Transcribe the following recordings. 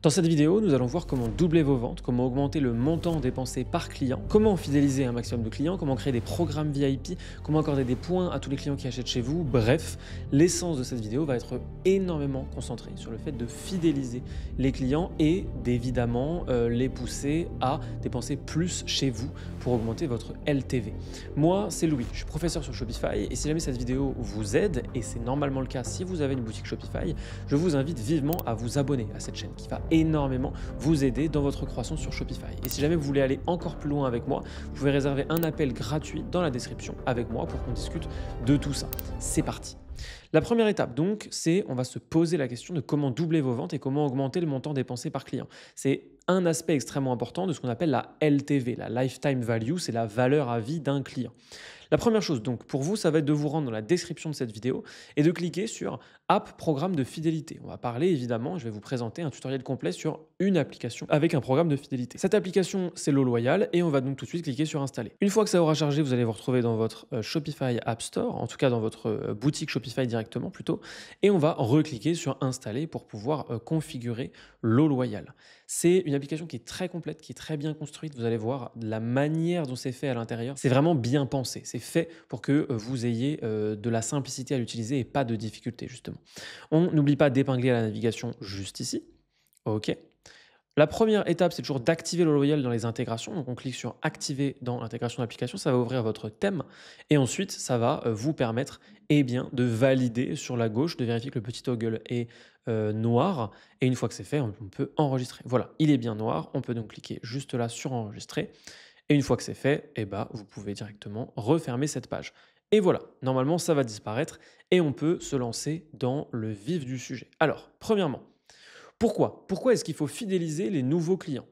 Dans cette vidéo, nous allons voir comment doubler vos ventes, comment augmenter le montant dépensé par client, comment fidéliser un maximum de clients, comment créer des programmes VIP, comment accorder des points à tous les clients qui achètent chez vous. Bref, l'essence de cette vidéo va être énormément concentrée sur le fait de fidéliser les clients et d'évidemment les pousser à dépenser plus chez vous pour augmenter votre LTV. Moi, c'est Louis, je suis professeur sur Shopify et si jamais cette vidéo vous aide, et c'est normalement le cas si vous avez une boutique Shopify, je vous invite vivement à vous abonner à cette chaîne qui va énormément vous aider dans votre croissance sur Shopify. Et si jamais vous voulez aller encore plus loin avec moi, vous pouvez réserver un appel gratuit dans la description avec moi pour qu'on discute de tout ça. C'est parti. La première étape donc, c'est on va se poser la question de comment doubler vos ventes et comment augmenter le montant dépensé par client. C'est un aspect extrêmement important de ce qu'on appelle la LTV, la Lifetime Value, c'est la valeur à vie d'un client. La première chose donc pour vous, ça va être de vous rendre dans la description de cette vidéo et de cliquer sur App Programme de fidélité. On va parler évidemment, je vais vous présenter un tutoriel complet sur une application avec un programme de fidélité. Cette application, c'est Loyal et on va donc tout de suite cliquer sur Installer. Une fois que ça aura chargé, vous allez vous retrouver dans votre Shopify App Store, en tout cas dans votre boutique Shopify directement plutôt, et on va recliquer sur Installer pour pouvoir configurer Loyal. C'est une application qui est très complète, qui est très bien construite. Vous allez voir la manière dont c'est fait à l'intérieur. C'est vraiment bien pensé. C'est fait pour que vous ayez de la simplicité à l'utiliser et pas de difficulté, justement. On n'oublie pas d'épingler à la navigation juste ici. OK. La première étape, c'est toujours d'activer le Loyal dans les intégrations. Donc, on clique sur Activer dans l'intégration d'application. Ça va ouvrir votre thème. Et ensuite, ça va vous permettre de valider sur la gauche, de vérifier que le petit toggle est noir. Et une fois que c'est fait, on peut enregistrer. Voilà, il est bien noir. On peut donc cliquer juste là sur Enregistrer. Et une fois que c'est fait, vous pouvez directement refermer cette page. Et voilà, normalement, ça va disparaître et on peut se lancer dans le vif du sujet. Alors, premièrement, pourquoi est-ce qu'il faut fidéliser les nouveaux clients?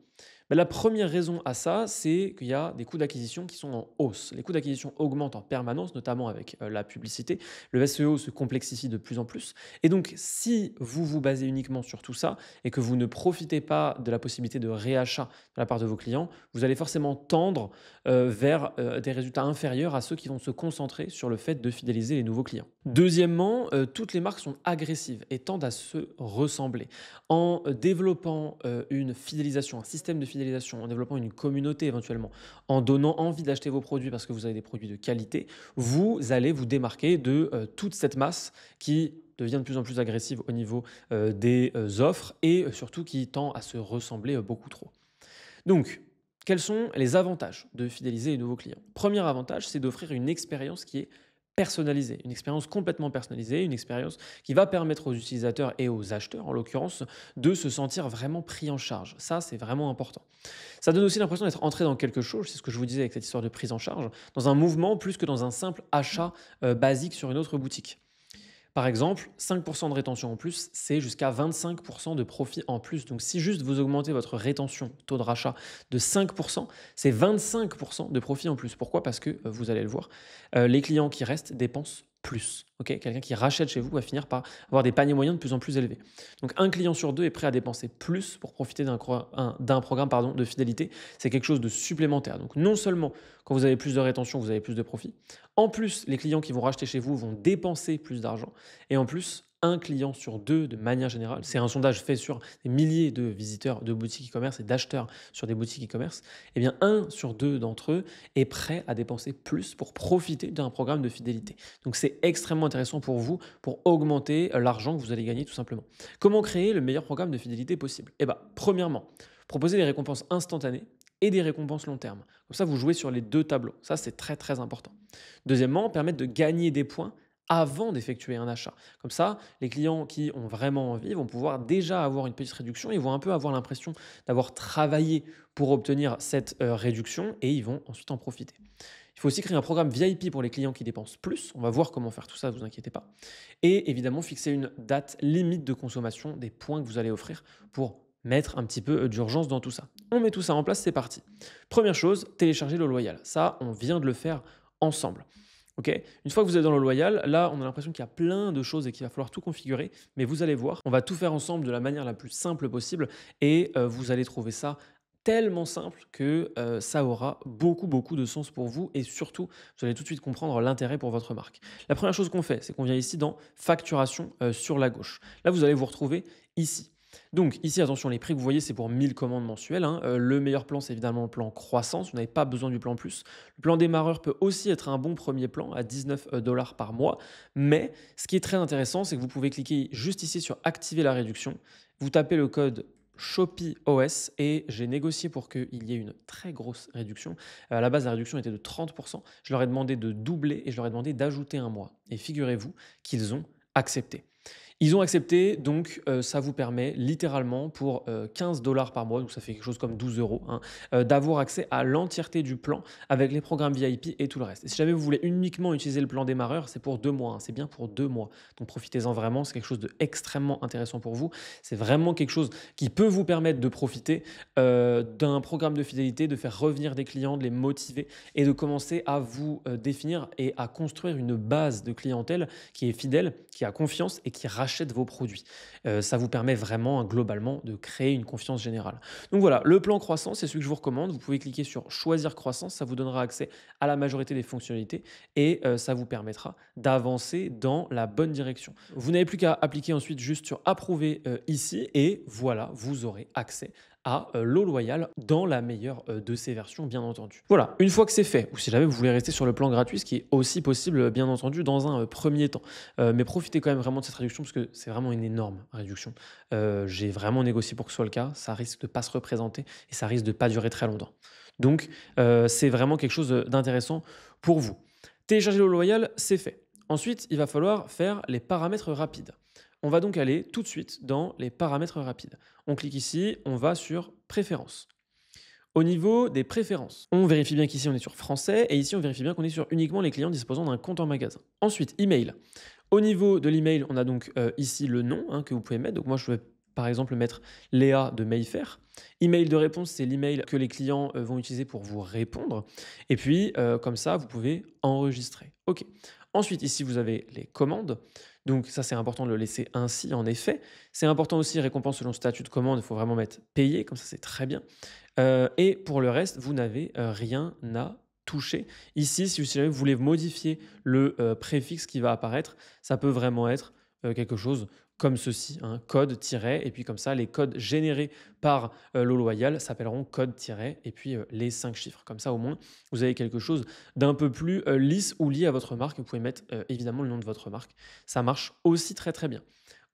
La première raison à ça, c'est qu'il y a des coûts d'acquisition qui sont en hausse. Les coûts d'acquisition augmentent en permanence, notamment avec la publicité. Le SEO se complexifie de plus en plus. Et donc, si vous vous basez uniquement sur tout ça et que vous ne profitez pas de la possibilité de réachat de la part de vos clients, vous allez forcément tendre vers des résultats inférieurs à ceux qui vont se concentrer sur le fait de fidéliser les nouveaux clients. Deuxièmement, toutes les marques sont agressives et tendent à se ressembler. En développant une fidélisation, un système de fidélisation, en développant une communauté éventuellement, en donnant envie d'acheter vos produits parce que vous avez des produits de qualité, vous allez vous démarquer de toute cette masse qui devient de plus en plus agressive au niveau des offres et surtout qui tend à se ressembler beaucoup trop. Donc, quels sont les avantages de fidéliser les nouveaux clients? Premier avantage, c'est d'offrir une expérience qui est personnalisée, une expérience complètement personnalisée, une expérience qui va permettre aux utilisateurs et aux acheteurs, en l'occurrence, de se sentir vraiment pris en charge. Ça, c'est vraiment important. Ça donne aussi l'impression d'être entré dans quelque chose, c'est ce que je vous disais avec cette histoire de prise en charge, dans un mouvement plus que dans un simple achat basique sur une autre boutique. Par exemple, 5% de rétention en plus, c'est jusqu'à 25% de profit en plus. Donc, si juste vous augmentez votre rétention, taux de rachat de 5%, c'est 25% de profit en plus. Pourquoi? Parce que, vous allez le voir, les clients qui restent dépensent plus. Ok, quelqu'un qui rachète chez vous va finir par avoir des paniers moyens de plus en plus élevés. Donc, un client sur deux est prêt à dépenser plus pour profiter d'un programme de fidélité. C'est quelque chose de supplémentaire. Donc, non seulement quand vous avez plus de rétention, vous avez plus de profit. En plus, les clients qui vont racheter chez vous vont dépenser plus d'argent. Et en plus, un client sur deux, de manière générale, c'est un sondage fait sur des milliers de visiteurs de boutiques e-commerce et d'acheteurs sur des boutiques e-commerce, eh bien, un sur deux d'entre eux est prêt à dépenser plus pour profiter d'un programme de fidélité. Donc, c'est extrêmement intéressant pour vous pour augmenter l'argent que vous allez gagner tout simplement. Comment créer le meilleur programme de fidélité possible? Premièrement, proposer des récompenses instantanées et des récompenses long terme. Comme ça, vous jouez sur les deux tableaux. Ça, c'est très, très important. Deuxièmement, permettre de gagner des points avant d'effectuer un achat. Comme ça, les clients qui ont vraiment envie vont pouvoir déjà avoir une petite réduction. Ils vont un peu avoir l'impression d'avoir travaillé pour obtenir cette réduction et ils vont ensuite en profiter. Il faut aussi créer un programme VIP pour les clients qui dépensent plus. On va voir comment faire tout ça, ne vous inquiétez pas. Et évidemment, fixer une date limite de consommation des points que vous allez offrir pour mettre un petit peu d'urgence dans tout ça. On met tout ça en place, c'est parti. Première chose, télécharger le Loyal. Ça, on vient de le faire ensemble. Okay. Une fois que vous êtes dans le Loyal, là, on a l'impression qu'il y a plein de choses et qu'il va falloir tout configurer, mais vous allez voir, on va tout faire ensemble de la manière la plus simple possible et vous allez trouver ça tellement simple que ça aura beaucoup de sens pour vous et surtout, vous allez tout de suite comprendre l'intérêt pour votre marque. La première chose qu'on fait, c'est qu'on vient ici dans facturation sur la gauche. Là, vous allez vous retrouver ici. Donc ici, attention, les prix que vous voyez, c'est pour 1000 commandes mensuelles, hein. Le meilleur plan, c'est évidemment le plan croissance. Vous n'avez pas besoin du plan plus. Le plan démarreur peut aussi être un bon premier plan à 19 dollars par mois. Mais ce qui est très intéressant, c'est que vous pouvez cliquer juste ici sur activer la réduction. Vous tapez le code ShopeeOS et j'ai négocié pour qu'il y ait une très grosse réduction. À la base, la réduction était de 30%. Je leur ai demandé de doubler et je leur ai demandé d'ajouter un mois. Et figurez-vous qu'ils ont accepté. Ils ont accepté, donc ça vous permet littéralement pour 15 dollars par mois, donc ça fait quelque chose comme 12 euros, hein, d'avoir accès à l'entièreté du plan avec les programmes VIP et tout le reste. Et si jamais vous voulez uniquement utiliser le plan démarreur, c'est pour 2 mois, hein, c'est bien pour 2 mois. Donc profitez-en vraiment, c'est quelque chose d'extrêmement intéressant pour vous. C'est vraiment quelque chose qui peut vous permettre de profiter d'un programme de fidélité, de faire revenir des clients, de les motiver et de commencer à vous définir et à construire une base de clientèle qui est fidèle, qui a confiance et qui rachète vos produits. Ça vous permet vraiment globalement de créer une confiance générale. Donc voilà, le plan croissance, c'est celui que je vous recommande. Vous pouvez cliquer sur choisir croissance, ça vous donnera accès à la majorité des fonctionnalités et ça vous permettra d'avancer dans la bonne direction. Vous n'avez plus qu'à appliquer ensuite juste sur approuver ici et voilà, vous aurez accès à l'eau loyale dans la meilleure de ces versions, bien entendu. Voilà, une fois que c'est fait, ou si jamais vous voulez rester sur le plan gratuit, ce qui est aussi possible, bien entendu, dans un premier temps. Mais profitez quand même vraiment de cette réduction parce que c'est vraiment une énorme réduction. J'ai vraiment négocié pour que ce soit le cas. Ça risque de ne pas se représenter et ça risque de ne pas durer très longtemps. Donc, c'est vraiment quelque chose d'intéressant pour vous. Télécharger l'eau loyale, c'est fait. Ensuite, il va falloir faire les paramètres rapides. On va donc aller tout de suite dans les paramètres rapides. On clique ici, on va sur préférences. Au niveau des préférences, on vérifie bien qu'ici on est sur français et ici on vérifie bien qu'on est sur uniquement les clients disposant d'un compte en magasin. Ensuite, email. Au niveau de l'email, on a donc ici le nom hein, que vous pouvez mettre. Donc moi je vais par exemple mettre Léa de Mayfair. Email de réponse, c'est l'email que les clients vont utiliser pour vous répondre. Et puis comme ça, vous pouvez enregistrer. OK. Ensuite, ici, vous avez les commandes. Donc ça, c'est important de le laisser ainsi, en effet. C'est important aussi, récompense selon statut de commande, il faut vraiment mettre payé, comme ça, c'est très bien. Et pour le reste, vous n'avez rien à toucher. Ici, si jamais vous voulez modifier le préfixe qui va apparaître, ça peut vraiment être quelque chose comme ceci, hein, code-, et puis comme ça, les codes générés par l'eau loyale s'appelleront code- et puis les 5 chiffres. Comme ça, au moins, vous avez quelque chose d'un peu plus lisse ou lié à votre marque. Vous pouvez mettre évidemment le nom de votre marque. Ça marche aussi très très bien.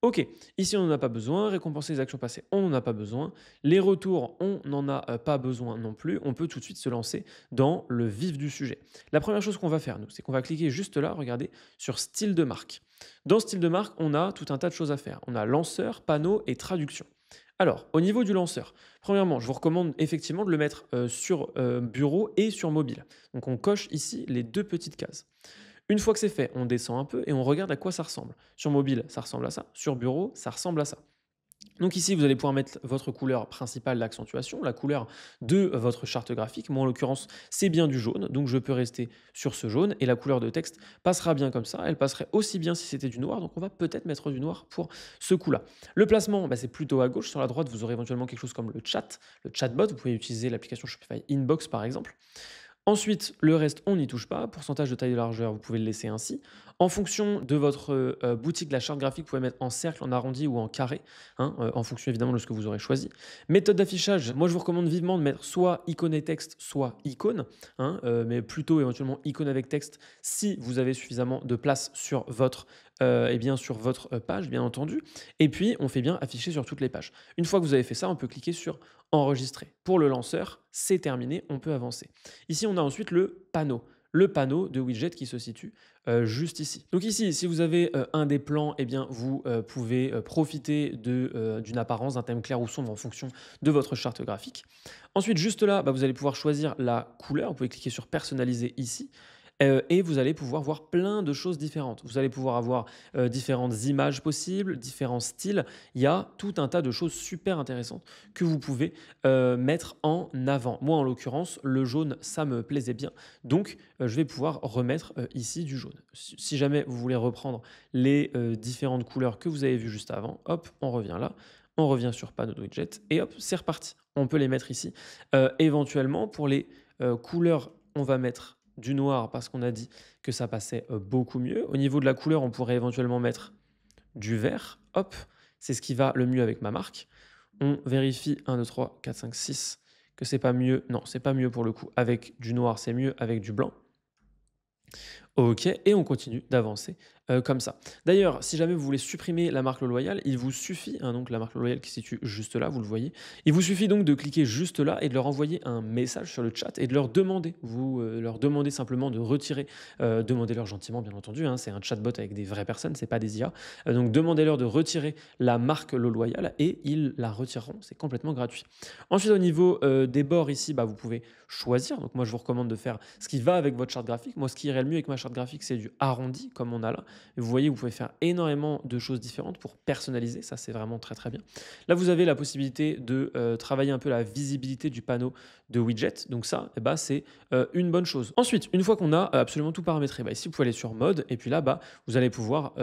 Ok, ici on n'en a pas besoin, récompenser les actions passées, on n'en a pas besoin, les retours, on n'en a pas besoin non plus, on peut tout de suite se lancer dans le vif du sujet. La première chose qu'on va faire, nous, c'est qu'on va cliquer juste là, regardez, sur style de marque. Dans style de marque, on a tout un tas de choses à faire. On a lanceur, panneau et traduction. Alors, au niveau du lanceur, premièrement, je vous recommande effectivement de le mettre sur bureau et sur mobile. Donc on coche ici les 2 petites cases. Une fois que c'est fait, on descend un peu et on regarde à quoi ça ressemble. Sur mobile, ça ressemble à ça. Sur bureau, ça ressemble à ça. Donc ici, vous allez pouvoir mettre votre couleur principale d'accentuation, la couleur de votre charte graphique. Moi, en l'occurrence, c'est bien du jaune, donc je peux rester sur ce jaune. Et la couleur de texte passera bien comme ça. Elle passerait aussi bien si c'était du noir, donc on va peut-être mettre du noir pour ce coup-là. Le placement, bah, c'est plutôt à gauche. Sur la droite, vous aurez éventuellement quelque chose comme le chat, le chatbot. Vous pouvez utiliser l'application Shopify Inbox, par exemple. Ensuite, le reste, on n'y touche pas. Pourcentage de taille de largeur, vous pouvez le laisser ainsi. En fonction de votre boutique, la charte graphique, vous pouvez mettre en cercle, en arrondi ou en carré, hein, en fonction évidemment de ce que vous aurez choisi. Méthode d'affichage, moi je vous recommande vivement de mettre soit icône et texte, soit icône, hein, mais plutôt éventuellement icône avec texte si vous avez suffisamment de place sur votre, sur votre page, bien entendu. Et puis, on fait bien afficher sur toutes les pages. Une fois que vous avez fait ça, on peut cliquer sur enregistrer. Pour le lanceur, c'est terminé, on peut avancer. Ici, on a ensuite le panneau de widget qui se situe juste ici. Donc ici, si vous avez un des plans, eh bien, vous pouvez profiter d'une apparence, d'un thème clair ou sombre en fonction de votre charte graphique. Ensuite, juste là, bah, vous allez pouvoir choisir la couleur. Vous pouvez cliquer sur personnaliser ici. Et vous allez pouvoir voir plein de choses différentes. Vous allez pouvoir avoir différentes images possibles, différents styles. Il y a tout un tas de choses super intéressantes que vous pouvez mettre en avant. Moi, en l'occurrence, le jaune, ça me plaisait bien. Donc, je vais pouvoir remettre ici du jaune. Si jamais vous voulez reprendre les différentes couleurs que vous avez vues juste avant, hop, on revient là. On revient sur panneau de widget et hop, c'est reparti. On peut les mettre ici. Éventuellement, pour les couleurs, on va mettre du noir parce qu'on a dit que ça passait beaucoup mieux. Au niveau de la couleur, on pourrait éventuellement mettre du vert. Hop, c'est ce qui va le mieux avec ma marque. On vérifie 1, 2, 3, 4, 5, 6 que c'est pas mieux. Non, c'est pas mieux pour le coup. Avec du noir, c'est mieux. Avec du blanc. OK et on continue d'avancer, comme ça. D'ailleurs, si jamais vous voulez supprimer la marque Le Loyal, il vous suffit, hein, donc la marque Le Loyal qui se situe juste là, vous le voyez. Il vous suffit donc de cliquer juste là et de leur envoyer un message sur le chat et de leur demander. Vous, leur demandez simplement de retirer, demandez-leur gentiment bien entendu, hein, c'est un chatbot avec des vraies personnes, c'est pas des IA. Donc demandez-leur de retirer la marque Le Loyal et ils la retireront, c'est complètement gratuit. Ensuite au niveau, des bords ici, bah, vous pouvez choisir. Donc moi je vous recommande de faire ce qui va avec votre charte graphique. Moi ce qui irait le mieux avec ma charte graphique, c'est du arrondi comme on a là. Et vous voyez, vous pouvez faire énormément de choses différentes pour personnaliser. Ça, c'est vraiment très très bien. Là, vous avez la possibilité de travailler un peu la visibilité du panneau de widget. Donc ça, eh ben, c'est une bonne chose. Ensuite, une fois qu'on a absolument tout paramétré, bah, ici, vous pouvez aller sur mode. Et puis là, bah, vous allez pouvoir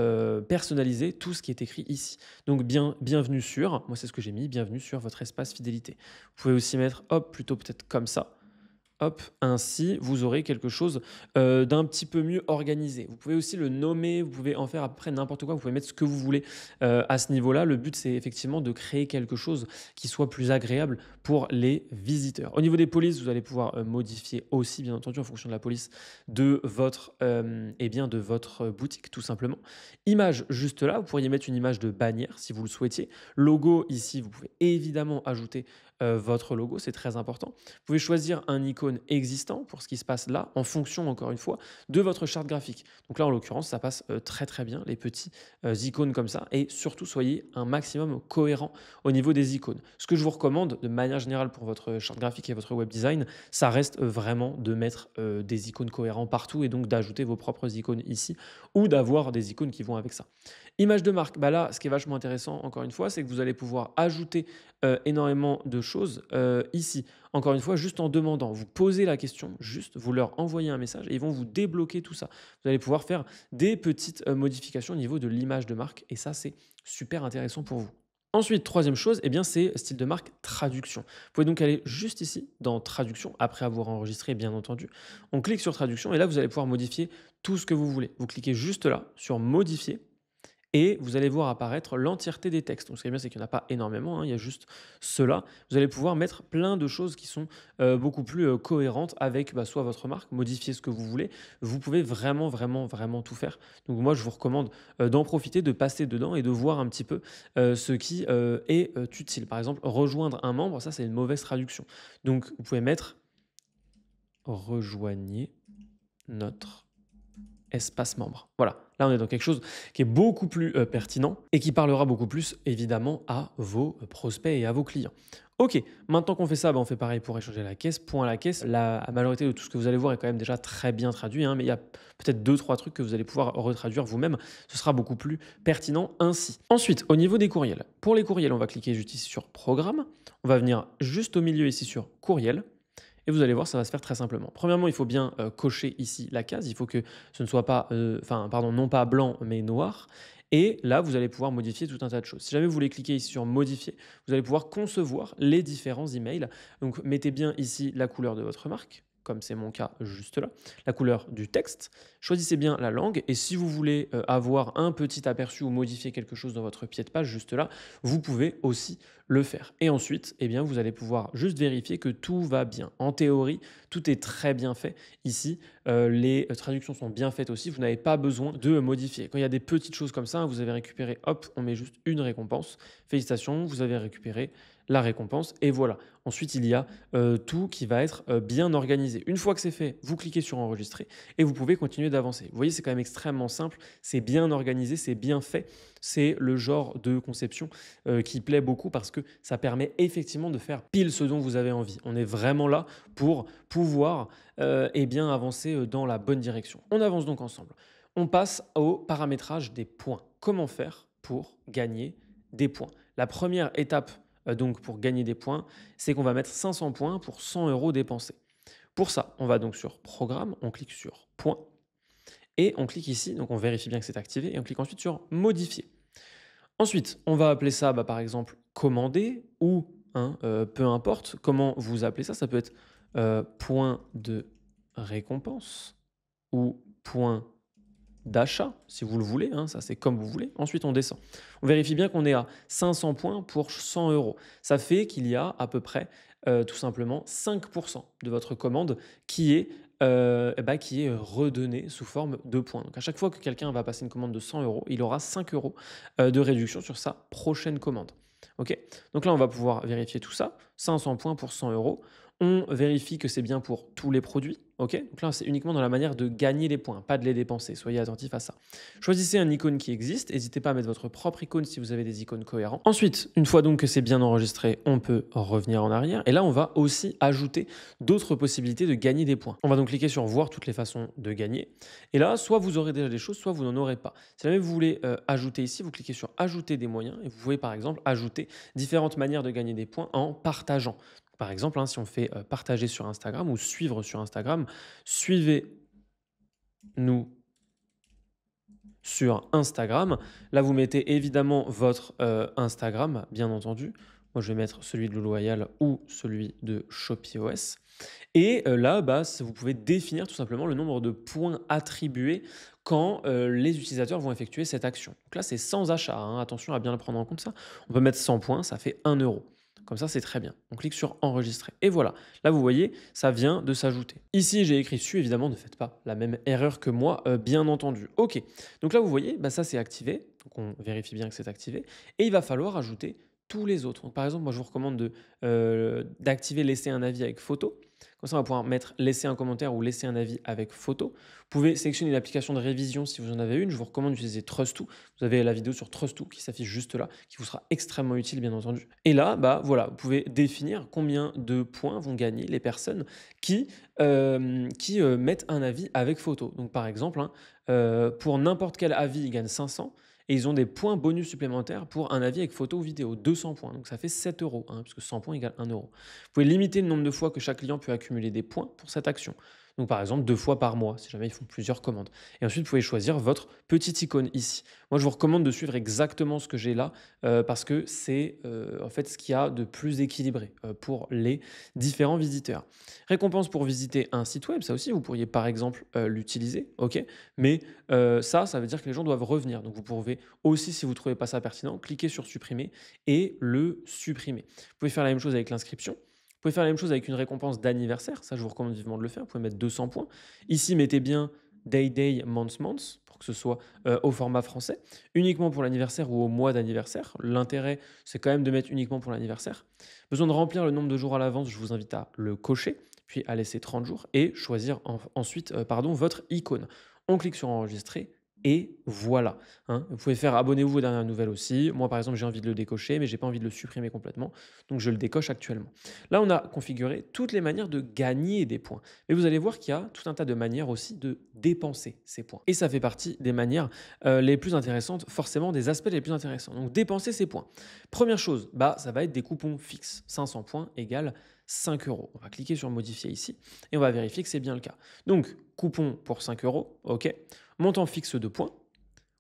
personnaliser tout ce qui est écrit ici. Donc bienvenue sur, moi c'est ce que j'ai mis, bienvenue sur votre espace fidélité. Vous pouvez aussi mettre, hop, plutôt peut-être comme ça. Hop, ainsi, vous aurez quelque chose d'un petit peu mieux organisé. Vous pouvez aussi le nommer, vous pouvez en faire à peu près n'importe quoi, vous pouvez mettre ce que vous voulez à ce niveau-là. Le but, c'est effectivement de créer quelque chose qui soit plus agréable pour les visiteurs. Au niveau des polices, vous allez pouvoir modifier aussi, bien entendu, en fonction de la police de votre, eh bien, de votre boutique, tout simplement. Image, juste là, vous pourriez mettre une image de bannière si vous le souhaitiez. Logo, ici, vous pouvez évidemment ajouter votre logo, c'est très important. Vous pouvez choisir un icône existant pour ce qui se passe là, en fonction, encore une fois, de votre charte graphique. Donc là, en l'occurrence, ça passe très très bien, les petits icônes comme ça. Et surtout, soyez un maximum cohérent au niveau des icônes. Ce que je vous recommande, de manière générale, pour votre charte graphique et votre web design, ça reste vraiment de mettre des icônes cohérents partout et donc d'ajouter vos propres icônes ici ou d'avoir des icônes qui vont avec ça. Image de marque, bah là, ce qui est vachement intéressant, encore une fois, c'est que vous allez pouvoir ajouter énormément de choses ici. Encore une fois, juste en demandant, vous posez la question, juste, vous leur envoyez un message et ils vont vous débloquer tout ça. Vous allez pouvoir faire des petites modifications au niveau de l'image de marque et ça, c'est super intéressant pour vous. Ensuite, troisième chose, eh bien, c'est style de marque traduction. Vous pouvez donc aller juste ici dans traduction, après avoir enregistré, bien entendu. On clique sur traduction et là, vous allez pouvoir modifier tout ce que vous voulez. Vous cliquez juste là sur modifier et vous allez voir apparaître l'entièreté des textes. Donc, ce qui est bien, c'est qu'il n'y en a pas énormément, hein, il y a juste cela. Vous allez pouvoir mettre plein de choses qui sont beaucoup plus cohérentes avec bah, soit votre marque, modifier ce que vous voulez. Vous pouvez vraiment, vraiment, vraiment tout faire. Donc, moi, je vous recommande d'en profiter, de passer dedans et de voir un petit peu ce qui est utile. Par exemple, rejoindre un membre, ça, c'est une mauvaise traduction. Donc, vous pouvez mettre rejoignez notre espace membre. Voilà, là on est dans quelque chose qui est beaucoup plus pertinent et qui parlera beaucoup plus évidemment à vos prospects et à vos clients. Ok, maintenant qu'on fait ça, bah, on fait pareil pour échanger la caisse, point à la caisse. La majorité de tout ce que vous allez voir est quand même déjà très bien traduit, hein, mais il y a peut-être 2-3 trucs que vous allez pouvoir retraduire vous-même. Ce sera beaucoup plus pertinent ainsi. Ensuite, au niveau des courriels. Pour les courriels, on va cliquer juste ici sur Programme. On va venir juste au milieu ici sur Courriel. Et vous allez voir, ça va se faire très simplement. Premièrement, il faut bien cocher ici la case. Il faut que ce ne soit pas, non pas blanc, mais noir. Et là, vous allez pouvoir modifier tout un tas de choses. Si jamais vous voulez cliquer ici sur modifier, vous allez pouvoir concevoir les différents emails. Donc, mettez bien ici la couleur de votre marque, comme c'est mon cas juste là, la couleur du texte. Choisissez bien la langue. Et si vous voulez avoir un petit aperçu ou modifier quelque chose dans votre pied de page juste là, vous pouvez aussi le faire. Et ensuite, eh bien, vous allez pouvoir juste vérifier que tout va bien. En théorie, tout est très bien fait. Ici, les traductions sont bien faites aussi. Vous n'avez pas besoin de modifier. Quand il y a des petites choses comme ça, vous avez récupéré, hop, on met juste une récompense. Félicitations, vous avez récupéré la récompense et voilà. Ensuite, il y a tout qui va être bien organisé. Une fois que c'est fait, vous cliquez sur enregistrer et vous pouvez continuer d'avancer. Vous voyez, c'est quand même extrêmement simple, c'est bien organisé, c'est bien fait. C'est le genre de conception qui plaît beaucoup parce que ça permet effectivement de faire pile ce dont vous avez envie. On est vraiment là pour pouvoir eh bien avancer dans la bonne direction. On avance donc ensemble. On passe au paramétrage des points. Comment faire pour gagner des points? La première étape donc pour gagner des points, c'est qu'on va mettre 500 points pour 100 € dépensés. Pour ça, on va donc sur Programme, on clique sur Points et on clique ici, donc on vérifie bien que c'est activé et on clique ensuite sur Modifier. Ensuite, on va appeler ça par exemple Commander ou hein, peu importe comment vous appelez ça, ça peut être point de récompense ou point d'achat, si vous le voulez, hein, ça c'est comme vous voulez. Ensuite, on descend. On vérifie bien qu'on est à 500 points pour 100 euros. Ça fait qu'il y a à peu près, tout simplement, 5% de votre commande qui est, qui est redonné sous forme de points. Donc à chaque fois que quelqu'un va passer une commande de 100 euros, il aura 5 euros de réduction sur sa prochaine commande. OK? Donc là, on va pouvoir vérifier tout ça. 500 points pour 100 euros. On vérifie que c'est bien pour tous les produits. OK? Donc là, c'est uniquement dans la manière de gagner les points, pas de les dépenser. Soyez attentifs à ça. Choisissez un icône qui existe. N'hésitez pas à mettre votre propre icône si vous avez des icônes cohérents. Ensuite, une fois donc que c'est bien enregistré, on peut revenir en arrière. Et là, on va aussi ajouter d'autres possibilités de gagner des points. On va donc cliquer sur voir toutes les façons de gagner. Et là, soit vous aurez déjà des choses, soit vous n'en aurez pas. Si jamais vous voulez ajouter ici, vous cliquez sur ajouter des moyens et vous pouvez par exemple ajouter différentes manières de gagner des points en partageant. Par exemple, hein, si on fait partager sur Instagram ou suivre sur Instagram, suivez-nous sur Instagram. Là, vous mettez évidemment votre Instagram, bien entendu. Moi, je vais mettre celui de Loyal ou celui de ShopeeOS. Et là, vous pouvez définir tout simplement le nombre de points attribués quand les utilisateurs vont effectuer cette action. Donc là, c'est sans achat, hein. Attention à bien le prendre en compte ça. On peut mettre 100 points, ça fait 1 euro. Comme ça, c'est très bien. On clique sur enregistrer. Et voilà. Là, vous voyez, ça vient de s'ajouter. Ici, j'ai écrit su. Évidemment, ne faites pas la même erreur que moi, bien entendu. OK. Donc là, vous voyez, ça, c'est activé. Donc on vérifie bien que c'est activé. Et il va falloir ajouter tous les autres. Donc, par exemple, moi, je vous recommande d'activer laisser un avis avec photo. Comme ça, on va pouvoir mettre laisser un commentaire ou laisser un avis avec photo. Vous pouvez sélectionner l'application de révision si vous en avez une. Je vous recommande d'utiliser Trust2. Vous avez la vidéo sur Trust2 qui s'affiche juste là, qui vous sera extrêmement utile, bien entendu. Et là, voilà, vous pouvez définir combien de points vont gagner les personnes qui mettent un avis avec photo. Donc, par exemple, hein, pour n'importe quel avis, ils gagnent 500. Et ils ont des points bonus supplémentaires pour un avis avec photo ou vidéo, 200 points. Donc ça fait 7 euros, hein, puisque 100 points égale 1 euro. Vous pouvez limiter le nombre de fois que chaque client peut accumuler des points pour cette action. Donc par exemple 2 fois par mois, si jamais ils font plusieurs commandes. Et ensuite, vous pouvez choisir votre petite icône ici. Moi, je vous recommande de suivre exactement ce que j'ai là, parce que c'est en fait ce qu'il y a de plus équilibré pour les différents visiteurs. Récompense pour visiter un site web, ça aussi, vous pourriez par exemple l'utiliser, ok. Mais ça veut dire que les gens doivent revenir. Donc vous pouvez aussi, si vous ne trouvez pas ça pertinent, cliquer sur supprimer et le supprimer. Vous pouvez faire la même chose avec l'inscription. Vous pouvez faire la même chose avec une récompense d'anniversaire. Ça, je vous recommande vivement de le faire. Vous pouvez mettre 200 points. Ici, mettez bien Day Day, Month Month pour que ce soit au format français. Uniquement pour l'anniversaire ou au mois d'anniversaire. L'intérêt, c'est quand même de mettre uniquement pour l'anniversaire. Besoin de remplir le nombre de jours à l'avance. Je vous invite à le cocher, puis à laisser 30 jours et choisir ensuite votre icône. On clique sur enregistrer. Et voilà, hein. Vous pouvez faire abonnez-vous aux dernières nouvelles aussi. Moi, par exemple, j'ai envie de le décocher, mais j'ai pas envie de le supprimer complètement. Donc, je le décoche actuellement. Là, on a configuré toutes les manières de gagner des points. Mais vous allez voir qu'il y a tout un tas de manières aussi de dépenser ces points. Et ça fait partie des manières les plus intéressantes, forcément des aspects les plus intéressants. Donc, dépenser ces points. Première chose, ça va être des coupons fixes. 500 points égale 5 euros. On va cliquer sur modifier ici et on va vérifier que c'est bien le cas. Donc, coupon pour 5 euros, OK. Montant fixe de points.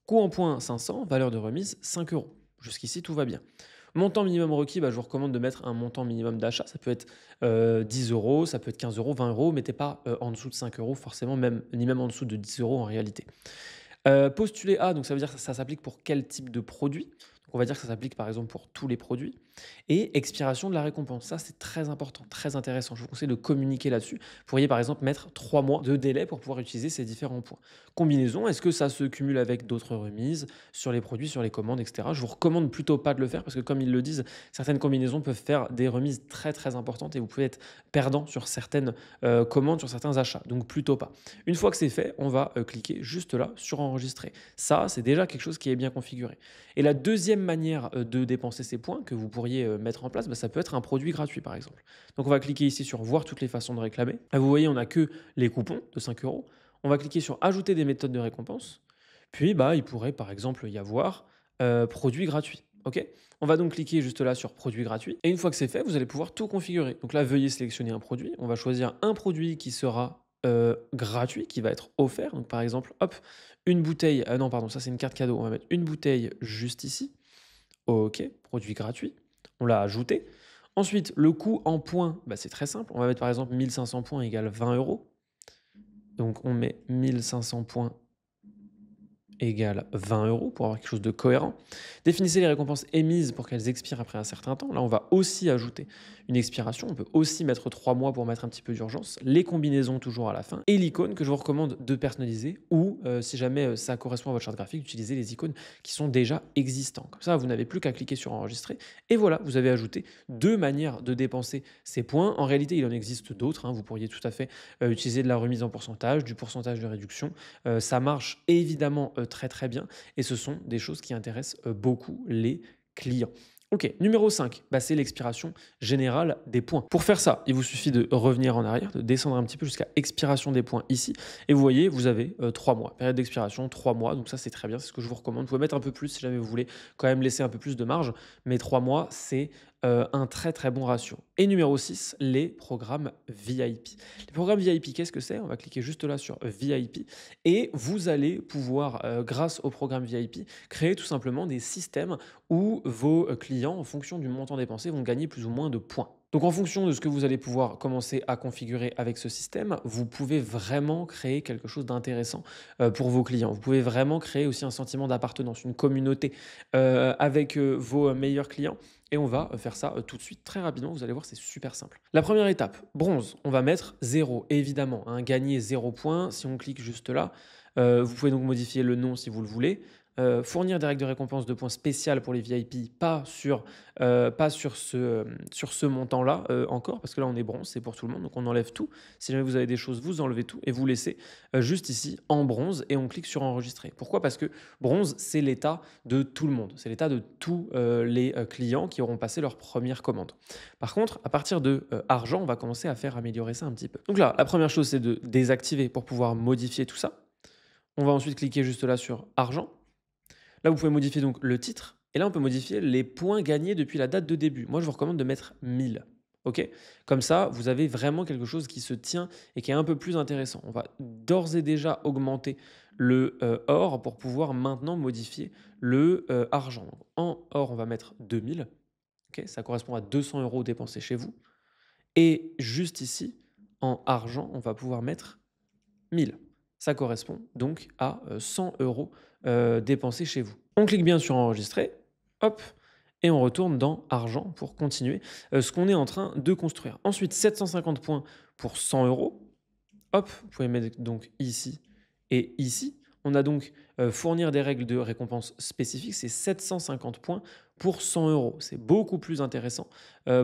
Coût en points 500, valeur de remise 5 euros. Jusqu'ici, tout va bien. Montant minimum requis, je vous recommande de mettre un montant minimum d'achat. Ça peut être 10 euros, ça peut être 15 euros, 20 euros. Mettez pas en dessous de 5 euros forcément, ni même en dessous de 10 euros en réalité. Postuler A, donc ça veut dire que ça s'applique pour quel type de produit. Donc on va dire que ça s'applique par exemple pour tous les produits. Et expiration de la récompense, ça c'est très important, très intéressant. Je vous conseille de communiquer là-dessus. Vous pourriez par exemple mettre 3 mois de délai pour pouvoir utiliser ces différents points. Combinaison, est-ce que ça se cumule avec d'autres remises sur les produits, sur les commandes, etc. Je vous recommande plutôt pas de le faire parce que comme ils le disent, certaines combinaisons peuvent faire des remises très très importantes et vous pouvez être perdant sur certaines commandes, sur certains achats. Donc plutôt pas. Une fois que c'est fait, on va cliquer juste là sur enregistrer. Ça, c'est déjà quelque chose qui est bien configuré. Et la deuxième manière de dépenser ces points que vous pourriez mettre en place, ça peut être un produit gratuit par exemple. Donc on va cliquer ici sur voir toutes les façons de réclamer. Là, vous voyez, on n'a que les coupons de 5 euros. On va cliquer sur ajouter des méthodes de récompense. Puis il pourrait par exemple y avoir produit gratuit. OK. On va donc cliquer juste là sur produit gratuit. Et une fois que c'est fait, vous allez pouvoir tout configurer. Donc là, veuillez sélectionner un produit. On va choisir un produit qui sera gratuit, qui va être offert. Donc par exemple, hop, une bouteille. Non, pardon, ça c'est une carte cadeau. On va mettre une bouteille juste ici. OK, produit gratuit. On l'a ajouté. Ensuite, le coût en points, c'est très simple. On va mettre par exemple 1500 points égale 20 euros. Donc on met 1500 points égale 20 € pour avoir quelque chose de cohérent. Définissez les récompenses émises pour qu'elles expirent après un certain temps. Là, on va aussi ajouter une expiration. On peut aussi mettre 3 mois pour mettre un petit peu d'urgence. Les combinaisons toujours à la fin. Et l'icône que je vous recommande de personnaliser ou si jamais ça correspond à votre charte graphique, d'utiliser les icônes qui sont déjà existants. Comme ça, vous n'avez plus qu'à cliquer sur enregistrer. Et voilà, vous avez ajouté 2 manières de dépenser ces points. En réalité, il en existe d'autres, hein. Vous pourriez tout à fait utiliser de la remise en pourcentage, du pourcentage de réduction. Ça marche évidemment très très bien et ce sont des choses qui intéressent beaucoup les clients. Ok, numéro 5, bah, c'est l'expiration générale des points. Pour faire ça, il vous suffit de revenir en arrière, de descendre un petit peu jusqu'à expiration des points ici. Et vous voyez, vous avez 3 mois. Période d'expiration, 3 mois. Donc ça, c'est très bien, c'est ce que je vous recommande. Vous pouvez mettre un peu plus si jamais vous voulez quand même laisser un peu plus de marge. Mais 3 mois, c'est un très très bon ratio. Et numéro 6, les programmes VIP. Les programmes VIP, qu'est-ce que c'est? On va cliquer juste là sur VIP et vous allez pouvoir, grâce au programme VIP, créer tout simplement des systèmes où vos clients, en fonction du montant dépensé, vont gagner plus ou moins de points. Donc en fonction de ce que vous allez pouvoir commencer à configurer avec ce système, vous pouvez vraiment créer quelque chose d'intéressant pour vos clients. Vous pouvez vraiment créer aussi un sentiment d'appartenance, une communauté avec vos meilleurs clients. Et on va faire ça tout de suite, très rapidement. Vous allez voir, c'est super simple. La première étape, bronze, on va mettre 0, évidemment. Hein, gagner 0 points. Si on clique juste là, vous pouvez donc modifier le nom si vous le voulez. Fournir des règles de récompense de points spéciales pour les VIP, pas sur ce montant-là encore, parce que là on est bronze, c'est pour tout le monde, donc on enlève tout. Si jamais vous avez des choses, vous enlevez tout et vous laissez juste ici en bronze et on clique sur enregistrer. Pourquoi? Parce que bronze, c'est l'état de tout le monde, c'est l'état de tous les clients qui auront passé leur première commande. Par contre, à partir de argent, on va commencer à faire améliorer ça un petit peu. Donc là, la première chose, c'est de désactiver pour pouvoir modifier tout ça. On va ensuite cliquer juste là sur argent. Là, vous pouvez modifier donc le titre. Et là, on peut modifier les points gagnés depuis la date de début. Moi, je vous recommande de mettre 1000. OK? Comme ça, vous avez vraiment quelque chose qui se tient et qui est un peu plus intéressant. On va d'ores et déjà augmenter le or pour pouvoir maintenant modifier le argent. Donc, en or, on va mettre 2000. OK? Ça correspond à 200 € dépensés chez vous. Et juste ici, en argent, on va pouvoir mettre 1000. Ça correspond donc à 100 € dépensés chez vous. On clique bien sur enregistrer, hop, et on retourne dans argent pour continuer ce qu'on est en train de construire. Ensuite, 750 points pour 100 €. Hop, vous pouvez mettre donc ici et ici. On a donc fournir des règles de récompense spécifiques, c'est 750 points pour 100 €. C'est beaucoup plus intéressant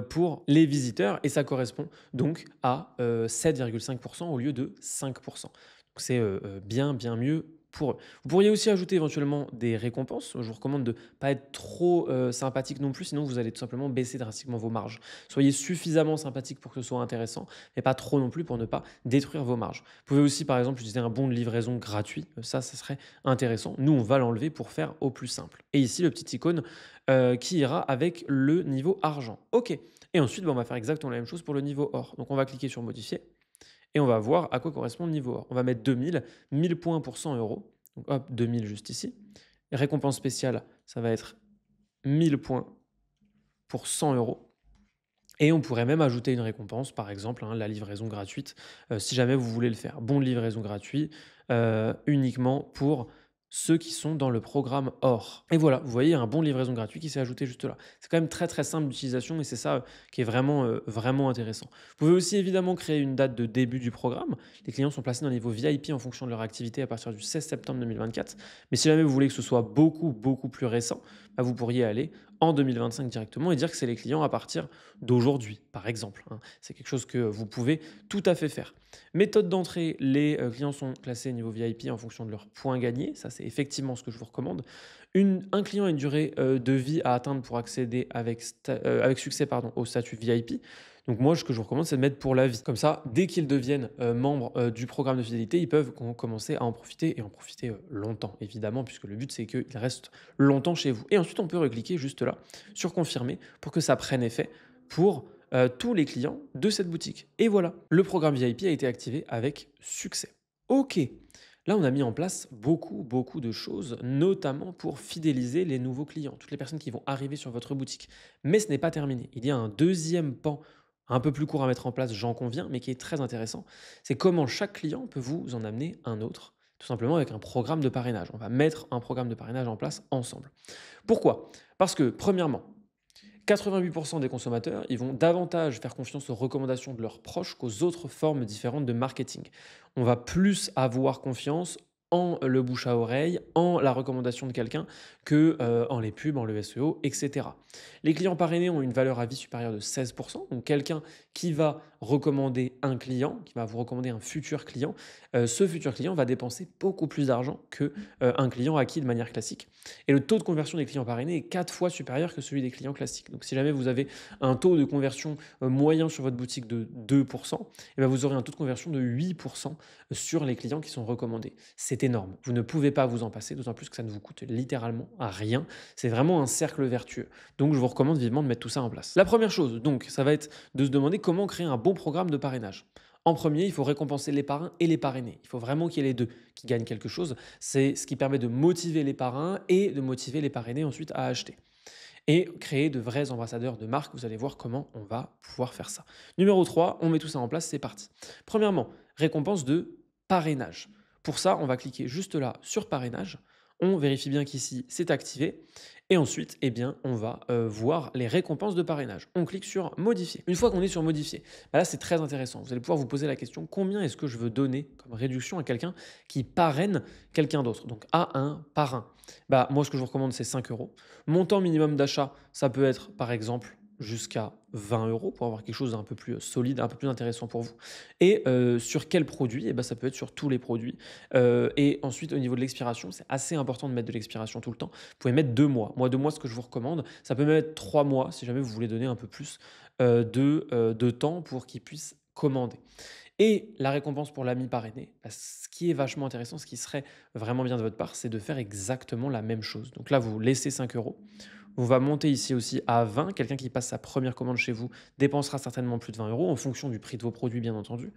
pour les visiteurs et ça correspond donc à 7,5% au lieu de 5%. Donc c'est bien, bien mieux pour eux. Vous pourriez aussi ajouter éventuellement des récompenses. Je vous recommande de ne pas être trop sympathique non plus, sinon vous allez tout simplement baisser drastiquement vos marges. Soyez suffisamment sympathique pour que ce soit intéressant, mais pas trop non plus pour ne pas détruire vos marges. Vous pouvez aussi, par exemple, utiliser un bon de livraison gratuit. Ça serait intéressant. Nous, on va l'enlever pour faire au plus simple. Et ici, le petit icône qui ira avec le niveau argent. OK. Et ensuite, on va faire exactement la même chose pour le niveau or. Donc, on va cliquer sur modifier et on va voir à quoi correspond le niveau or. On va mettre 2000, 1000 points pour 100 €. Donc, hop, 2000 juste ici. Récompense spéciale, ça va être 1000 points pour 100 €. Et on pourrait même ajouter une récompense, par exemple, hein, la livraison gratuite, si jamais vous voulez le faire. Bon de livraison gratuit, uniquement pour ceux qui sont dans le programme or. Et voilà, vous voyez un bon de livraison gratuit qui s'est ajouté juste là. C'est quand même très très simple d'utilisation et c'est ça qui est vraiment, vraiment intéressant. Vous pouvez aussi évidemment créer une date de début du programme. Les clients sont placés dans le niveau VIP en fonction de leur activité à partir du 16 septembre 2024. Mais si jamais vous voulez que ce soit beaucoup, beaucoup plus récent, bah, vous pourriez aller en 2025 directement et dire que c'est les clients à partir d'aujourd'hui, par exemple, hein. C'est quelque chose que vous pouvez tout à fait faire. Méthode d'entrée, les clients sont classés niveau VIP en fonction de leurs points gagnés. Ça, c'est effectivement ce que je vous recommande. Un client a une durée de vie à atteindre pour accéder avec succès au statut VIP. Donc moi, ce que je vous recommande, c'est de mettre pour la vie. Comme ça, dès qu'ils deviennent membres du programme de fidélité, ils peuvent commencer à en profiter et en profiter longtemps, évidemment, puisque le but, c'est qu'ils restent longtemps chez vous. Et ensuite, on peut recliquer juste là sur confirmer pour que ça prenne effet pour tous les clients de cette boutique. Et voilà, le programme VIP a été activé avec succès. OK, là on a mis en place beaucoup, beaucoup de choses, notamment pour fidéliser les nouveaux clients, toutes les personnes qui vont arriver sur votre boutique. Mais ce n'est pas terminé. Il y a un deuxième pan un peu plus court à mettre en place, j'en conviens, mais qui est très intéressant. C'est comment chaque client peut vous en amener un autre Tout simplement avec un programme de parrainage. On va mettre un programme de parrainage en place ensemble. Pourquoi? Parce que, premièrement, 88% des consommateurs, ils vont davantage faire confiance aux recommandations de leurs proches qu'aux autres formes différentes de marketing. On va plus avoir confiance en le bouche à oreille, en la recommandation de quelqu'un, que en les pubs, en le SEO, etc. Les clients parrainés ont une valeur à vie supérieure de 16%. Donc quelqu'un qui va recommander un client, qui va vous recommander un futur client, ce futur client va dépenser beaucoup plus d'argent qu'un client acquis de manière classique. Et le taux de conversion des clients parrainés est 4 fois supérieur que celui des clients classiques. Donc si jamais vous avez un taux de conversion moyen sur votre boutique de 2%, et bien vous aurez un taux de conversion de 8% sur les clients qui sont recommandés. C'est énorme. Vous ne pouvez pas vous en passer, d'autant plus que ça ne vous coûte littéralement à rien. C'est vraiment un cercle vertueux. Donc, je vous recommande vivement de mettre tout ça en place. La première chose, donc, ça va être de se demander comment créer un bon programme de parrainage. En premier, il faut récompenser les parrains et les parrainés. Il faut vraiment qu'il y ait les deux qui gagnent quelque chose. C'est ce qui permet de motiver les parrains et de motiver les parrainés ensuite à acheter. Et créer de vrais ambassadeurs de marque. Vous allez voir comment on va pouvoir faire ça. Numéro 3, on met tout ça en place, c'est parti. Premièrement, récompense de parrainage. Pour ça, on va cliquer juste là sur parrainage. On vérifie bien qu'ici, c'est activé. Et ensuite, eh bien, on va voir les récompenses de parrainage. On clique sur modifier. Une fois qu'on est sur modifier, là, c'est très intéressant. Vous allez pouvoir vous poser la question, combien est-ce que je veux donner comme réduction à quelqu'un qui parraine quelqu'un d'autre, donc à un parrain. Moi, ce que je vous recommande, c'est 5 €. Montant minimum d'achat, ça peut être, par exemple, jusqu'à 20 € pour avoir quelque chose d'un peu plus solide, un peu plus intéressant pour vous. Et sur quel produit? Ça peut être sur tous les produits. Et ensuite, au niveau de l'expiration, c'est assez important de mettre de l'expiration tout le temps. Vous pouvez mettre 2 mois. Moi, 2 mois, ce que je vous recommande, ça peut même être 3 mois si jamais vous voulez donner un peu plus de temps pour qu'ils puissent commander. Et la récompense pour l'ami parrainé, ce qui est vachement intéressant, ce qui serait vraiment bien de votre part, c'est de faire exactement la même chose. Donc là, vous laissez 5 €. On va monter ici aussi à 20. Quelqu'un qui passe sa première commande chez vous dépensera certainement plus de 20 € en fonction du prix de vos produits, bien entendu.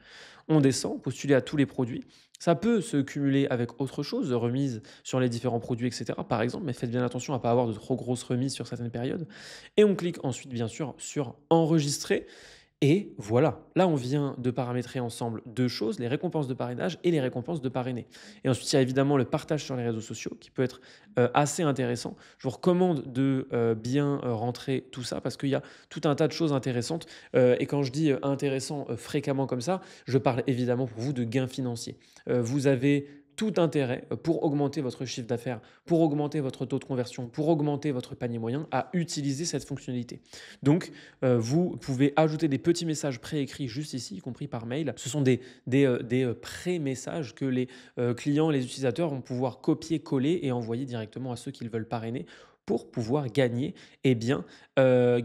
On descend, postuler à tous les produits. Ça peut se cumuler avec autre chose, remise sur les différents produits, etc. par exemple, mais faites bien attention à ne pas avoir de trop grosses remises sur certaines périodes. Et on clique ensuite, bien sûr, sur enregistrer. Et voilà, là on vient de paramétrer ensemble 2 choses, les récompenses de parrainage et les récompenses de parrainé. Et ensuite, il y a évidemment le partage sur les réseaux sociaux qui peut être assez intéressant. Je vous recommande de bien rentrer tout ça parce qu'il y a tout un tas de choses intéressantes. Et quand je dis intéressant fréquemment comme ça, je parle évidemment pour vous de gains financiers. Vous avez tout intérêt pour augmenter votre chiffre d'affaires, pour augmenter votre taux de conversion, pour augmenter votre panier moyen, à utiliser cette fonctionnalité. Donc, vous pouvez ajouter des petits messages préécrits juste ici, y compris par mail. Ce sont des pré-messages que les clients, les utilisateurs vont pouvoir copier-coller et envoyer directement à ceux qu'ils veulent parrainer pour pouvoir gagner, un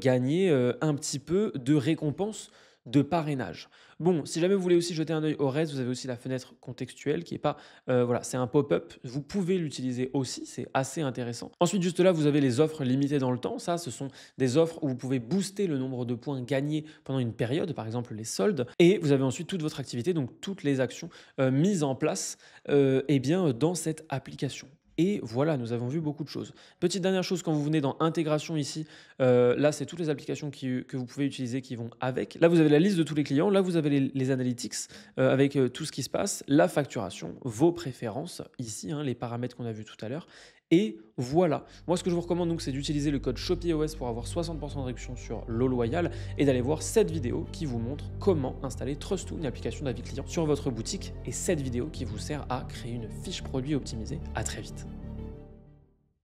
petit peu de récompense de parrainage. Bon, si jamais vous voulez aussi jeter un œil au reste, vous avez aussi la fenêtre contextuelle qui est pas, voilà, c'est un pop-up. Vous pouvez l'utiliser aussi, c'est assez intéressant. Ensuite, juste là, vous avez les offres limitées dans le temps. Ça, ce sont des offres où vous pouvez booster le nombre de points gagnés pendant une période, par exemple les soldes. Et vous avez ensuite toute votre activité, donc toutes les actions mises en place dans cette application. Et voilà, nous avons vu beaucoup de choses. Petite dernière chose, quand vous venez dans intégration ici, là, c'est toutes les applications que vous pouvez utiliser qui vont avec. Là, vous avez la liste de tous les clients. Là, vous avez les analytics avec tout ce qui se passe, la facturation, vos préférences ici, les paramètres qu'on a vus tout à l'heure. Et voilà. Moi, ce que je vous recommande donc, c'est d'utiliser le code SHOPIOS pour avoir 60% de réduction sur l'eau loyale et d'aller voir cette vidéo qui vous montre comment installer Trust2, une application d'avis client, sur votre boutique et cette vidéo qui vous sert à créer une fiche produit optimisée. À très vite.